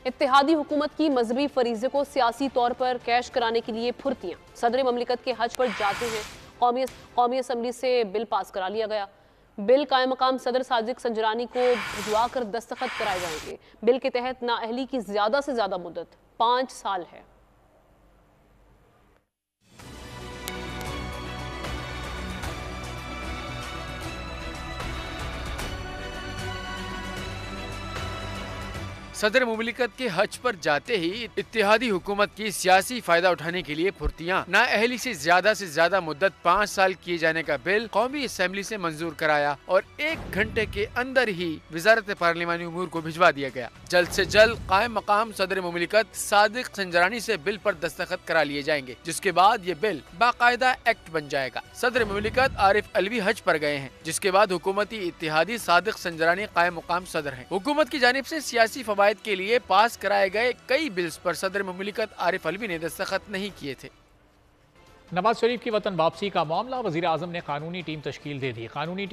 इत्तेहादी हुकूमत की मजहबी फरीजे को सियासी तौर पर कैश कराने के लिए फुर्तियां। सदर ममलिकत के हज पर जाते हैं। कौमी असम्बली से बिल पास करा लिया गया। बिल कायम मकाम सदर सादिक संजरानी को भिजवा कर दस्तखत कराए जाएंगे। बिल के तहत नाअहली की ज्यादा से ज्यादा मुद्दत 5 साल है। सदर मुमलिकत के हज पर जाते ही इत्तेहादी हुकूमत की सियासी फायदा उठाने के लिए फुर्तियां। नाअहली से ज्यादा मुद्दत 5 साल किए जाने का बिल कौमी असम्बली से मंजूर कराया और 1 घंटे के अंदर ही वजारत पार्लिमानी उमूर को भिजवा दिया गया। जल्द से जल्द कायम मकाम सदर मुमलिकत सादिक संजरानी से बिल पर दस्तखत करा लिए जाएंगे, जिसके बाद ये बिल बाकायदा एक्ट बन जाएगा। सदर मुमलिकत आरिफ अलवी हज पर गए हैं, जिसके बाद हुकूमती इत्तेहादी सादिक संजरानी कायम मकाम सदर हैं। हुकूमत की जानिब से सियासी फवायद के लिए पास कराए गए कई बिल्स पर सदर मुमलिकत आरिफ अलवी ने दस्तखत नहीं किए थे। नवाज शरीफ की वतन वापसी का मामला, वजीर आजम ने कानूनी टीम तश्कील दे दी। कानूनी